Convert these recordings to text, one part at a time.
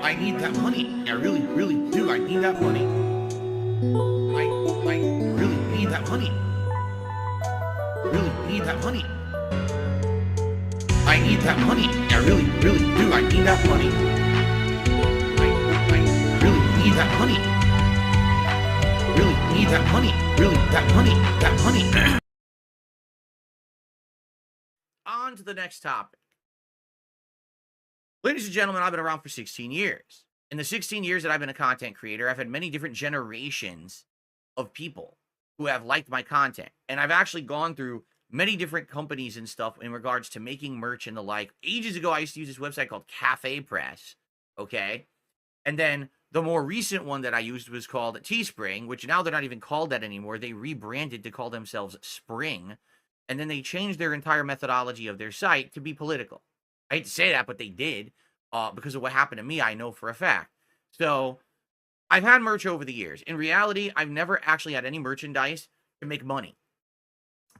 I need that money. I really, really do. I need that money. I really need that money. Really need that money. I need that money. I really, really do. I need that money. I really need that money. Really need that money. Really, that money. That money. On to the next topic. Ladies and gentlemen, I've been around for 16 years. In the 16 years that I've been a content creator, I've had many different generations of people who have liked my content. And I've actually gone through many different companies and stuff in regards to making merch and the like. Ages ago, I used to use this website called Cafe Press, okay? And then the more recent one that I used was called Teespring, which now they're not even called that anymore. They rebranded to call themselves Spring. And then they changed their entire methodology of their site to be political. I hate to say that, but they did because of what happened to me. I know for a fact. So I've had merch over the years. In reality, I've never actually had any merchandise to make money.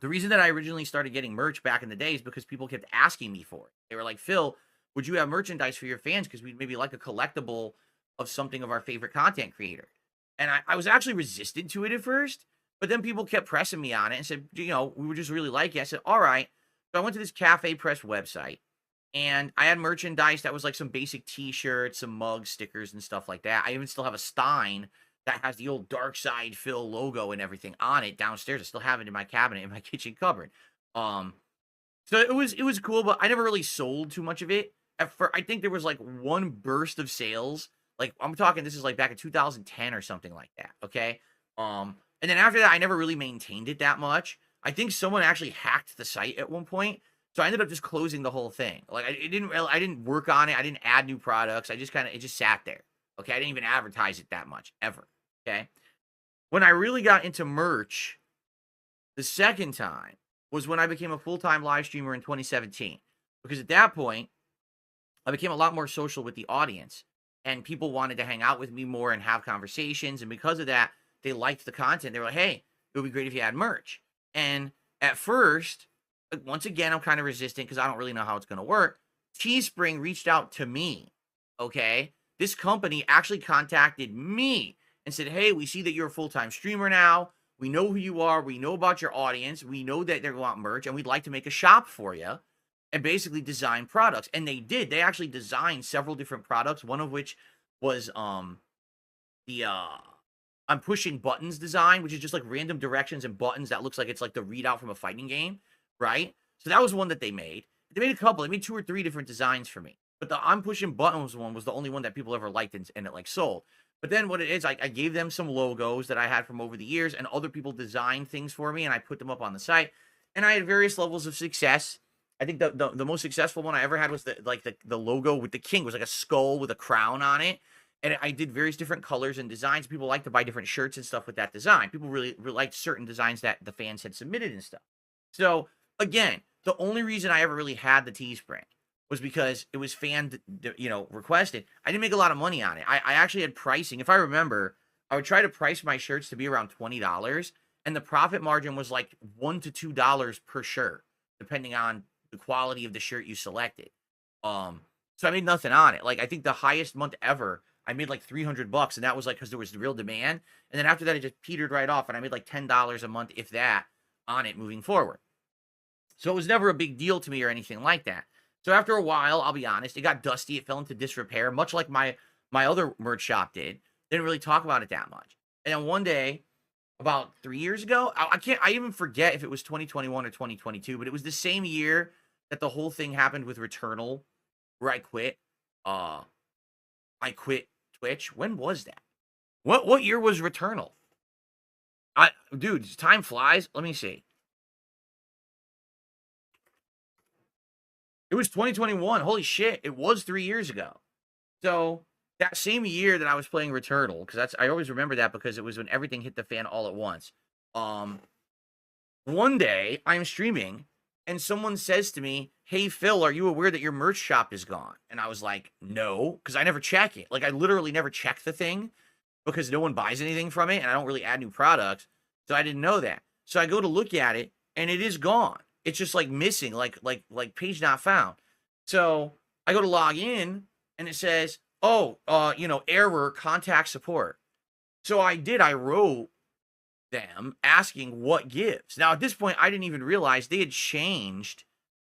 The reason that I originally started getting merch back in the day is because people kept asking me for it. They were like, Phil, would you have merchandise for your fans? Because we'd maybe like a collectible of something of our favorite content creator. And I was actually resistant to it at first. But then people kept pressing me on it and said, we would just really like it. I said, all right. So I went to this Cafe Press website. And I had merchandise that was like some basic t-shirts, some mugs, stickers, and stuff like that. I even still have a Stein that has the old Dark Side Phil logo and everything on it downstairs. I still have it in my cabinet in my kitchen cupboard. So it was cool, but I never really sold too much of it. I think there was like one burst of sales. Like I'm talking, this is like back in 2010 or something like that. Okay. And then after that, I never really maintained it that much. I think someone actually hacked the site at one point. So I ended up just closing the whole thing. Like I didn't work on it. I didn't add new products. It just sat there. Okay. I didn't even advertise it that much ever. Okay. When I really got into merch the second time was when I became a full-time live streamer in 2017. Because at that point, I became a lot more social with the audience and people wanted to hang out with me more and have conversations. And because of that, they liked the content. They were like, hey, it would be great if you had merch. And at first, once again, I'm kind of resistant because I don't really know how it's going to work. Teespring reached out to me, okay? This company actually contacted me and said, hey, we see that you're a full-time streamer now. We know who you are. We know about your audience. We know that they want merch, and we'd like to make a shop for you and basically design products. And they did. They actually designed several different products, one of which was the I'm pushing buttons design, which is just like random directions and buttons that looks like it's like the readout from a fighting game. Right? So that was one that they made. They made a couple. They made 2 or 3 different designs for me. But the I'm pushing buttons one was the only one that people ever liked and it like sold. But then what it is, I gave them some logos that I had from over the years and other people designed things for me and I put them up on the site. And I had various levels of success. I think the most successful one I ever had was the logo with the king. It was like a skull with a crown on it. And I did various different colors and designs. People like to buy different shirts and stuff with that design. People really liked certain designs that the fans had submitted and stuff. So again, the only reason I ever really had the Teespring was because it was fan, requested. I didn't make a lot of money on it. I actually had pricing. If I remember, I would try to price my shirts to be around $20, and the profit margin was like $1 to $2 per shirt, depending on the quality of the shirt you selected. So I made nothing on it. Like I think the highest month ever, I made like $300, and that was like because there was real demand. And then after that, it just petered right off, and I made like $10 a month, if that, on it moving forward. So it was never a big deal to me or anything like that. So after a while, I'll be honest, it got dusty. It fell into disrepair, much like my other merch shop did. Didn't really talk about it that much. And then one day, about 3 years ago, I even forget if it was 2021 or 2022, but it was the same year that the whole thing happened with Returnal, where I quit. I quit Twitch. When was that? What year was Returnal? Dude, time flies. Let me see. It was 2021. Holy shit. It was 3 years ago. So that same year that I was playing Returnal, because I always remember that because it was when everything hit the fan all at once. One day I'm streaming and someone says to me, hey, Phil, are you aware that your merch shop is gone? And I was like, no, because I never check it. Like I literally never check the thing because no one buys anything from it and I don't really add new products. So I didn't know that. So I go to look at it and it is gone. It's just like missing, like page not found. So I go to log in and it says, oh, error, contact support. So I wrote them asking what gives. Now, at this point, I didn't even realize they had changed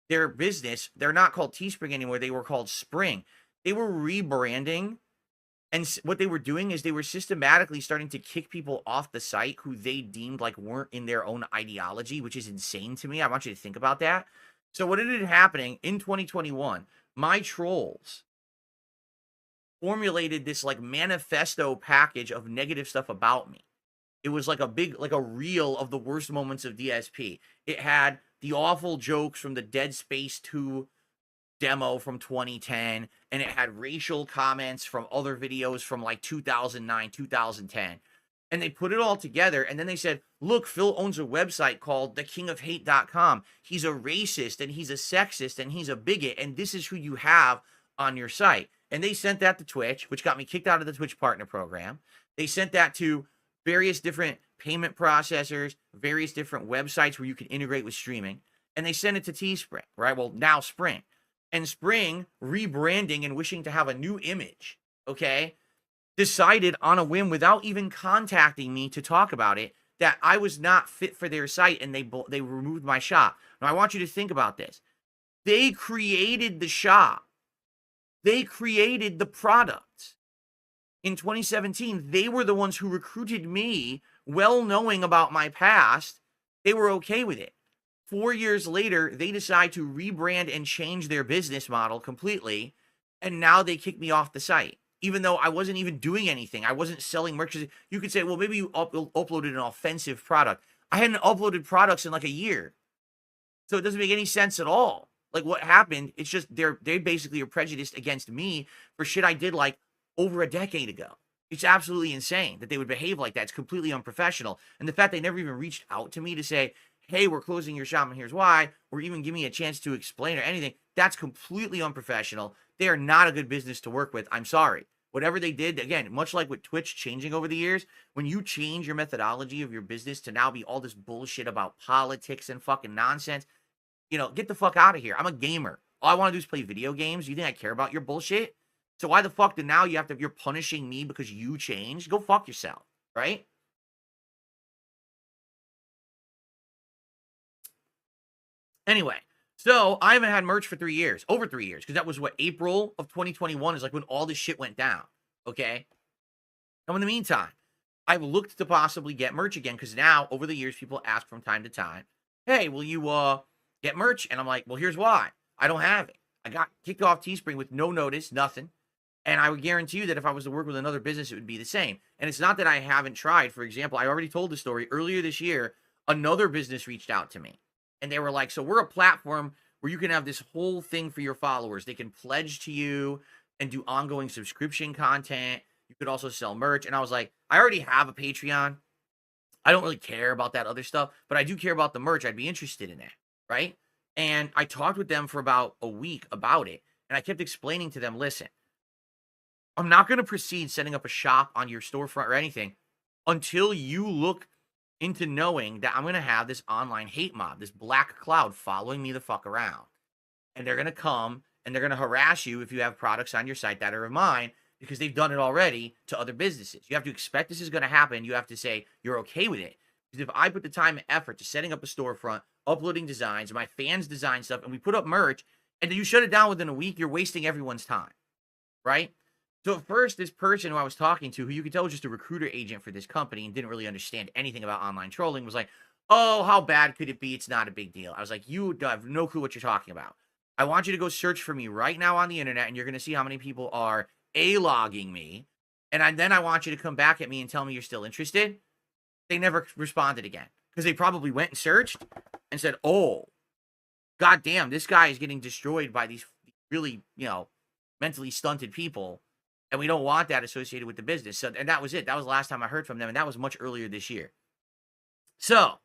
their business. They're not called Teespring anymore. They were called Spring. They were rebranding. And what they were doing is they were systematically starting to kick people off the site who they deemed like weren't in their own ideology, which is insane to me. I want you to think about that. So what ended up happening in 2021, my trolls formulated this like manifesto package of negative stuff about me. It was like a reel of the worst moments of DSP. It had the awful jokes from the Dead Space 2 demo from 2010, and it had racial comments from other videos from like 2009, 2010. And they put it all together, and then they said, look, Phil owns a website called thekingofhate.com. He's a racist, and he's a sexist, and he's a bigot, and this is who you have on your site. And they sent that to Twitch, which got me kicked out of the Twitch partner program. They sent that to various different payment processors, various different websites where you can integrate with streaming, and they sent it to Teespring, right? Well, now Spring. And Spring, rebranding and wishing to have a new image, okay, decided on a whim without even contacting me to talk about it that I was not fit for their site, and they removed my shop. Now, I want you to think about this. They created the shop. They created the product. In 2017, they were the ones who recruited me, well knowing about my past. They were okay with it. 4 years later, they decide to rebrand and change their business model completely, and now they kick me off the site, even though I wasn't even doing anything. I wasn't selling merch. You could say, well, maybe you uploaded an offensive product. I hadn't uploaded products in like a year, so it doesn't make any sense at all. Like, what happened, it's just they basically are prejudiced against me for shit I did like over a decade ago. It's absolutely insane that they would behave like that. It's completely unprofessional. And the fact they never even reached out to me to say, hey, we're closing your shop and here's why, or even give me a chance to explain or anything, that's completely unprofessional. They are not a good business to work with. I'm sorry. Whatever they did, again, much like with Twitch changing over the years, when you change your methodology of your business to now be all this bullshit about politics and fucking nonsense, get the fuck out of here. I'm a gamer. All I want to do is play video games. You think I care about your bullshit? So why the fuck do now you're punishing me because you changed? Go fuck yourself, right? Anyway, so I haven't had merch for 3 years, over 3 years, because that was what, April of 2021 is like when all this shit went down, okay? Now, in the meantime, I've looked to possibly get merch again, because now, over the years, people ask from time to time, hey, will you get merch? And I'm like, well, here's why. I don't have it. I got kicked off Teespring with no notice, nothing. And I would guarantee you that if I was to work with another business, it would be the same. And it's not that I haven't tried. For example, I already told the story earlier this year, another business reached out to me. And they were like, so we're a platform where you can have this whole thing for your followers. They can pledge to you and do ongoing subscription content. You could also sell merch. And I was like, I already have a Patreon. I don't really care about that other stuff, but I do care about the merch. I'd be interested in that, right? And I talked with them for about a week about it. And I kept explaining to them, listen, I'm not going to proceed setting up a shop on your storefront or anything until you look into knowing that I'm going to have this online hate mob, this black cloud following me the fuck around. And they're going to come and they're going to harass you if you have products on your site that are of mine, because they've done it already to other businesses. You have to expect this is going to happen. You have to say you're okay with it. Because if I put the time and effort to setting up a storefront, uploading designs, my fans design stuff, and we put up merch, and then you shut it down within a week, you're wasting everyone's time, right? So at first, this person who I was talking to, who you could tell was just a recruiter agent for this company and didn't really understand anything about online trolling, was like, oh, how bad could it be? It's not a big deal. I was like, you have no clue what you're talking about. I want you to go search for me right now on the internet, and you're going to see how many people are A-logging me. And then I want you to come back at me and tell me you're still interested. They never responded again, because they probably went and searched and said, oh, goddamn, this guy is getting destroyed by these really, mentally stunted people. And we don't want that associated with the business. So, and that was it. That was the last time I heard from them. And that was much earlier this year. So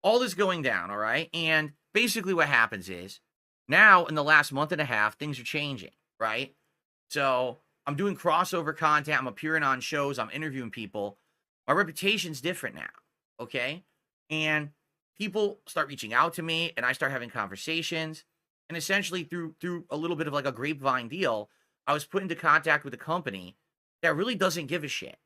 all this going down, all right? And basically what happens is now in the last month and a half, things are changing, right? So I'm doing crossover content. I'm appearing on shows. I'm interviewing people. My reputation's different now, okay? And people start reaching out to me, and I start having conversations. And essentially through a little bit of like a grapevine deal, I was put into contact with a company that really doesn't give a shit.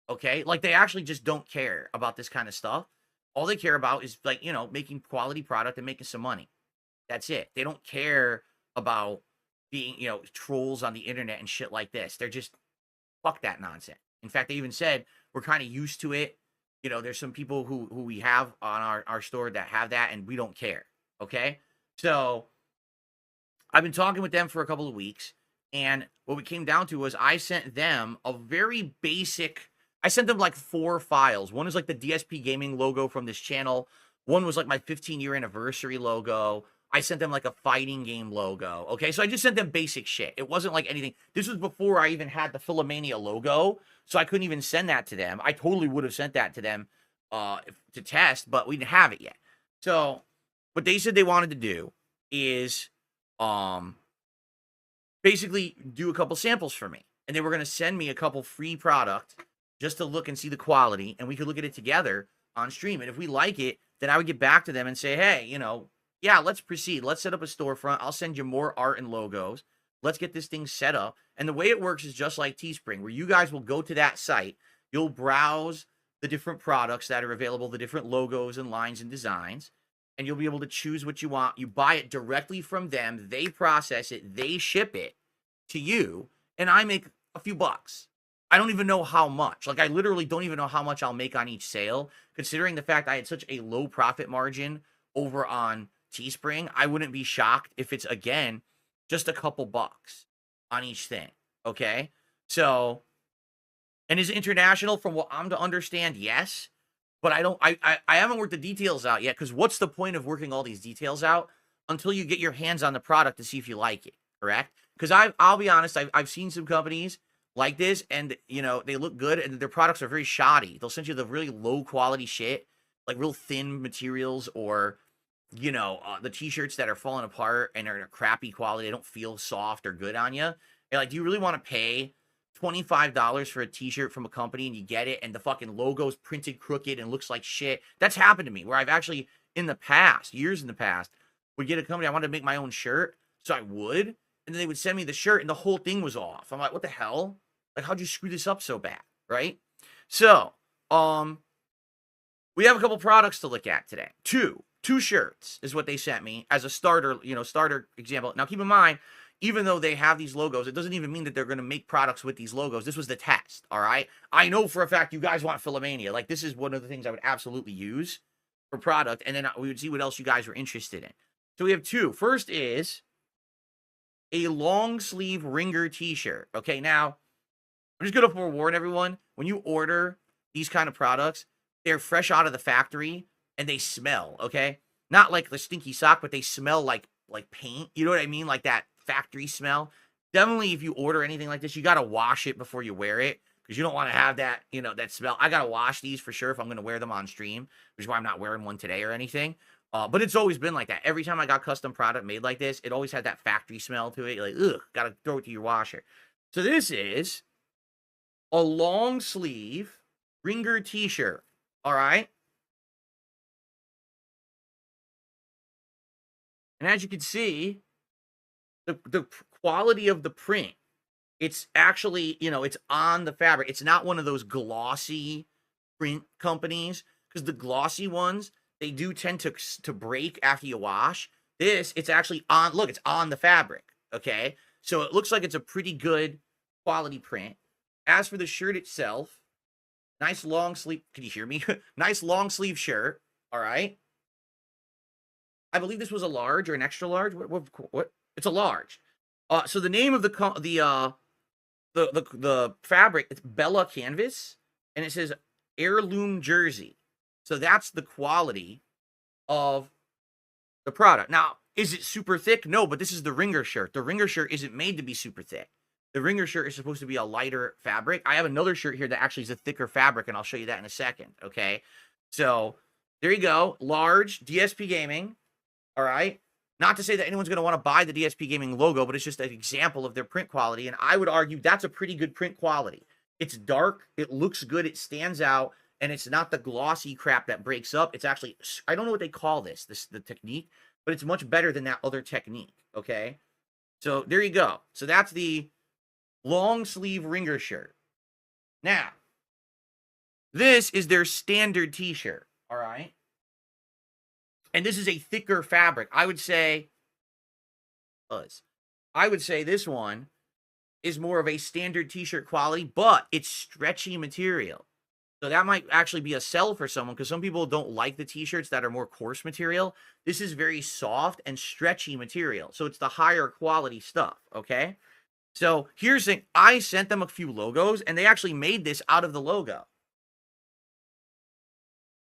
Okay. Like they actually just don't care about this kind of stuff. All they care about is like, making quality product and making some money. That's it. They don't care about being, trolls on the internet and shit like this. They're just fuck that nonsense. In fact, they even said we're kind of used to it. There's some people who we have on our store that have that and we don't care. Okay. So I've been talking with them for a couple of weeks. And what we came down to was I sent them a very basic, I sent them like 4 files. One is like the DSP gaming logo from this channel. One was like my 15-year anniversary logo. I sent them like a fighting game logo. Okay, so I just sent them basic shit. It wasn't like anything. This was before I even had the Philomania logo, so I couldn't even send that to them. I totally would have sent that to them to test, but we didn't have it yet. So what they said they wanted to do is basically do a couple samples for me. And they were going to send me a couple free product just to look and see the quality, and we could look at it together on stream. And if we like it, then I would get back to them and say, hey, yeah, let's proceed. Let's set up a storefront. I'll send you more art and logos. Let's get this thing set up. And the way it works is just like Teespring, where you guys will go to that site. You'll browse the different products that are available, the different logos and lines and designs, and you'll be able to choose what you want. You buy it directly from them. They process it. They ship it to you, and I make a few bucks. I don't even know how much. Like, I literally don't even know how much I'll make on each sale, considering the fact I had such a low profit margin over on Teespring. I wouldn't be shocked if it's, again, just a couple bucks on each thing, okay? So, and is it international from what I'm to understand? Yes, but I haven't worked the details out yet, because what's the point of working all these details out until you get your hands on the product to see if you like it, correct? Because I'll be honest, I've seen some companies like this, and they look good, and their products are very shoddy. They'll send you the really low quality shit, like real thin materials, or the t-shirts that are falling apart and are crappy quality. They don't feel soft or good on you. And like, do you really want to pay $25 for a t-shirt from a company and you get it and the fucking logo's printed crooked and looks like shit? That's happened to me, where I've actually in the past, years in the past, would get a company, I wanted to make my own shirt, so I would, and then they would send me the shirt and the whole thing was off. I'm like, what the hell? Like, how'd you screw this up so bad, right? So, we have a couple products to look at today. Two shirts is what they sent me as a starter example. Now, keep in mind, even though they have these logos, it doesn't even mean that they're going to make products with these logos. This was the test, all right? I know for a fact you guys want Philomania. Like, this is one of the things I would absolutely use for product, and then we would see what else you guys were interested in. So we have 2. First is a long sleeve ringer t-shirt. Okay, now, I'm just going to forewarn everyone, when you order these kind of products, they're fresh out of the factory, and they smell, okay? Not like the stinky sock, but they smell like paint. You know what I mean? Like that factory smell. Definitely, if you order anything like this, you got to wash it before you wear it, because you don't want to have that, that smell. I got to wash these for sure if I'm going to wear them on stream, which is why I'm not wearing one today or anything. But it's always been like that. Every time I got custom product made like this, it always had that factory smell to it. You're like, ugh, got to throw it to your washer. So this is a long sleeve ringer t-shirt, all right? And as you can see, the quality of the print, it's actually, it's on the fabric. It's not one of those glossy print companies, because the glossy ones, they do tend to break after you wash. This, it's actually on, look, it's on the fabric, okay? So it looks like it's a pretty good quality print. As for the shirt itself, nice long sleeve, can you hear me? Nice long sleeve shirt, all right? I believe this was a large or an extra large. What? It's a large. So the name of the fabric, it's Bella Canvas, and it says heirloom jersey. So that's the quality of the product. Now, is it super thick? No, but this is the ringer shirt. The ringer shirt isn't made to be super thick. The ringer shirt is supposed to be a lighter fabric. I have another shirt here that actually is a thicker fabric, and I'll show you that in a second, okay? So there you go. Large DSP Gaming. All right. Not to say that anyone's going to want to buy the DSP Gaming logo, but it's just an example of their print quality. And I would argue that's a pretty good print quality. It's dark. It looks good. It stands out. And it's not the glossy crap that breaks up. It's actually, I don't know what they call this, the technique, but it's much better than that other technique. Okay. So there you go. So that's the long sleeve ringer shirt. Now, this is their standard t-shirt, all right? And this is a thicker fabric. I would say this one is more of a standard t-shirt quality, but it's stretchy material. So that might actually be a sell for someone, because some people don't like the t-shirts that are more coarse material. This is very soft and stretchy material. So it's the higher quality stuff, okay? So here's the thing. I sent them a few logos, and they actually made this out of the logo.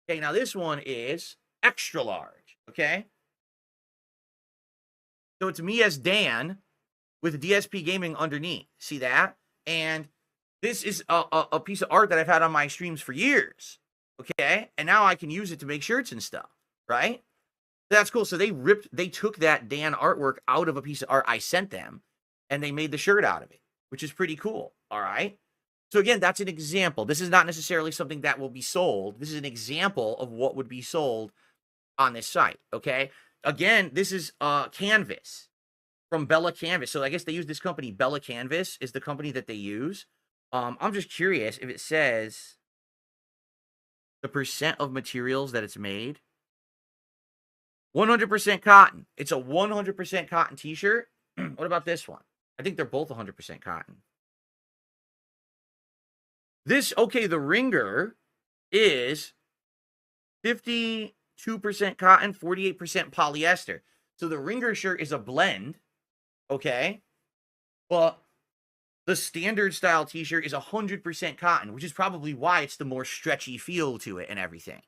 Okay, now this one is extra large, okay? So it's me as Dan with DSP Gaming underneath. See that? And this is a piece of art that I've had on my streams for years, okay? And now I can use it to make shirts and stuff, right? That's cool. So they took that Dan artwork out of a piece of art I sent them, and they made the shirt out of it, which is pretty cool, all right? So again, that's an example. This is not necessarily something that will be sold. This is an example of what would be sold on this site, okay? Again, this is Canvas from Bella Canvas. So I guess they use this company. Bella Canvas is the company that they use. I'm just curious if it says the percent of materials that it's made. 100% cotton. It's a 100% cotton t-shirt. What about this one? I think they're both 100% cotton. This, okay, the ringer is 52% cotton, 48% polyester. So the ringer shirt is a blend, okay? But the standard style t-shirt is 100% cotton, which is probably why it's the more stretchy feel to it and everything,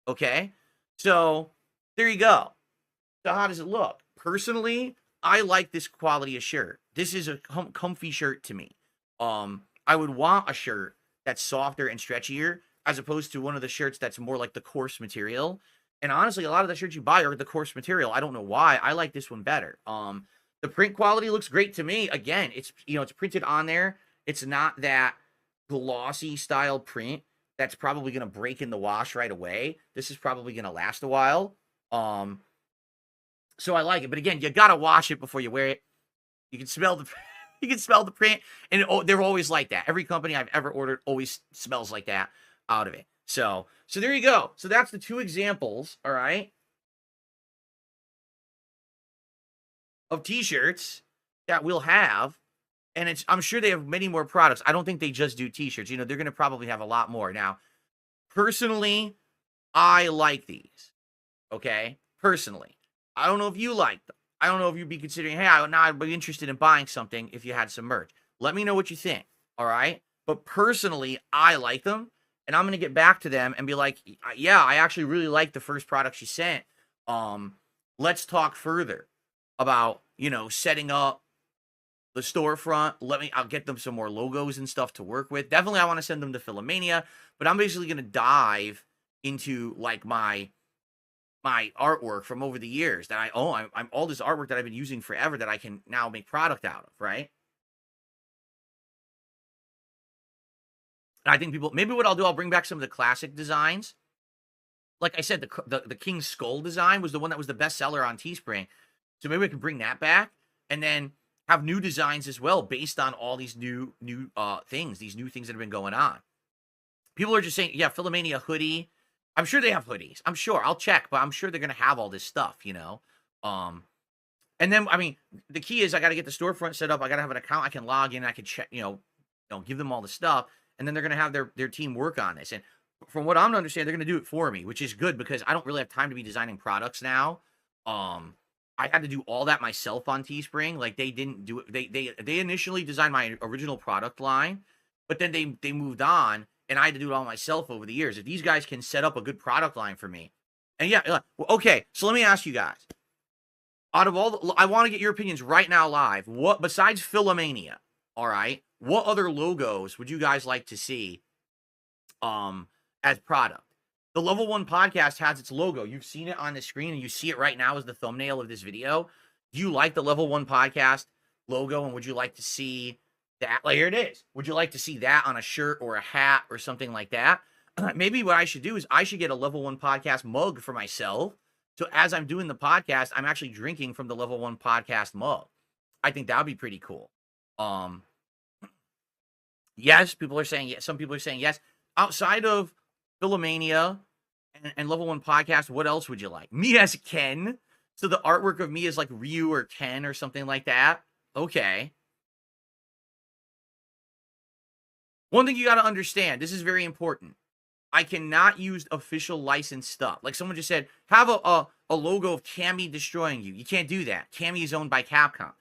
okay? So there you go. So how does it look? Personally, I like this quality of shirt. This is a comfy shirt to me. I would want a shirt that's softer and stretchier, as opposed to one of the shirts that's more like the coarse material. And honestly, a lot of the shirts you buy are the coarse material. I don't know why. I like this one better. The print quality looks great to me. Again, it's printed on there. It's not that glossy style print that's probably going to break in the wash right away. This is probably going to last a while. So I like it. But again, you got to wash it before you wear it. You can smell the print, and they're always like that. Every company I've ever ordered always smells like that out of it. So there you go. So that's the two examples, all right, of t-shirts that we'll have. And I'm sure they have many more products. I don't think they just do t-shirts. They're going to probably have a lot more. Now, personally, I like these, okay? Personally. I don't know if you like them. I don't know if you'd be considering, hey, I'd be interested in buying something if you had some merch. Let me know what you think, all right? But personally, I like them, and I'm going to get back to them and be like, yeah, I actually really like the first product she sent. Let's talk further about, setting up the storefront. I'll get them some more logos and stuff to work with. Definitely, I want to send them to Philomania, but I'm basically going to dive into, like, my artwork from over the years that I own. I'm all this artwork that I've been using forever that I can now make product out of, right? And I think maybe what I'll do, I'll bring back some of the classic designs. Like I said, the King's Skull design was the one that was the best seller on Teespring. So maybe I can bring that back and then have new designs as well based on all these new things, these new things that have been going on. People are just saying, yeah, Philomania hoodie. I'm sure they have hoodies. I'm sure. I'll check, but I'm sure they're going to have all this stuff, And then, the key is I got to get the storefront set up. I got to have an account I can log in. I can check, give them all the stuff. And then they're going to have their team work on this. And from what I'm understanding, they're going to do it for me, which is good because I don't really have time to be designing products now. I had to do all that myself on Teespring. Like, they didn't do it. They initially designed my original product line, but then they moved on. And I had to do it all myself over the years. If these guys can set up a good product line for me. And yeah, okay, so let me ask you guys. Out of all I want to get your opinions right now live. What, besides Philomania, all right, what other logos would you guys like to see as product? The Level 1 podcast has its logo. You've seen it on the screen, and you see it right now as the thumbnail of this video. Do you like the Level 1 podcast logo, and would you like to see that? Like, here it is. Would you like to see that on a shirt or a hat or something like that? Maybe what I should do is I should get a Level 1 podcast mug for myself. So as I'm doing the podcast, I'm actually drinking from the Level 1 podcast mug. I think that would be pretty cool. Yes, people are saying yes. Some people are saying yes. Outside of Philomania and Level 1 Podcast, what else would you like? Me as Ken. So the artwork of me is like Ryu or Ken or something like that. Okay. One thing you got to understand, this is very important. I cannot use official licensed stuff. Like someone just said, have a logo of Cammy destroying you. You can't do that. Cammy is owned by Capcom.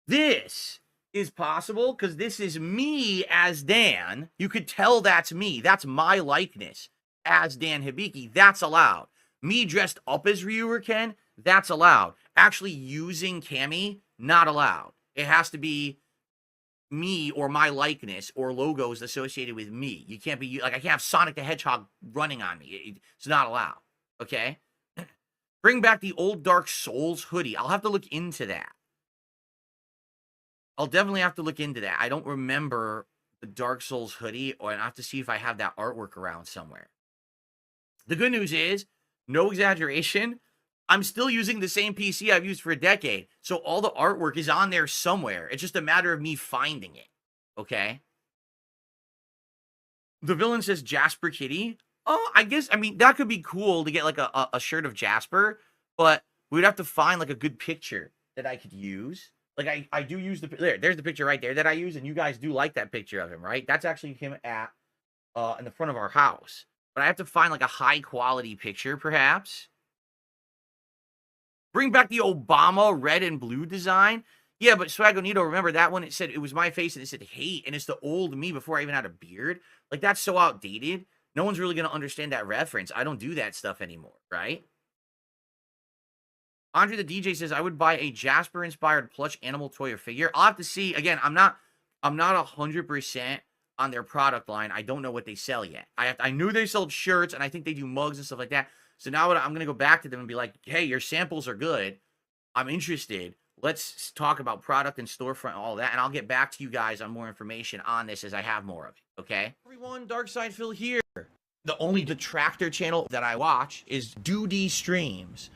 This is possible because this is me as Dan. You could tell that's me. That's my likeness as Dan Hibiki. That's allowed. Me dressed up as Ryu or Ken, that's allowed. Actually using Cammy, not allowed. It has to be me or my likeness or logos associated with me. You can't be like, I can't have Sonic the Hedgehog running on me. It's not allowed. Okay. Bring back the old Dark Souls hoodie. I'll have to look into that. I'll definitely have to look into that. I don't remember the Dark Souls hoodie, or I have to see if I have that artwork around somewhere. The good news is, no exaggeration, I'm still using the same PC I've used for a decade. So all the artwork is on there somewhere. It's just a matter of me finding it. Okay. The villain says Jasper Kitty. Oh, I guess, I mean, that could be cool to get like a shirt of Jasper, but we'd have to find like a good picture that I could use. Like I do use there's the picture right there that I use, and you guys do like that picture of him, right? That's actually him at in the front of our house. But I have to find like a high quality picture, perhaps. Bring back the Obama red and blue design. Yeah, but Swagonito, remember that one? It said, it was my face and it said hate, and it's the old me before I even had a beard. Like, that's so outdated. No one's really going to understand that reference. I don't do that stuff anymore, right? Andre the DJ says, I would buy a Jasper-inspired plush animal toy or figure. I'll have to see. Again, I'm not 100% on their product line. I don't know what they sell yet. I knew they sold shirts, and I think they do mugs and stuff like that. So now I'm going to go back to them and be like, hey, your samples are good. I'm interested. Let's talk about product and storefront, all that, and I'll get back to you guys on more information on this as I have more of it, okay? Everyone, Darkside Phil here. The only detractor channel that I watch is Doody Streams.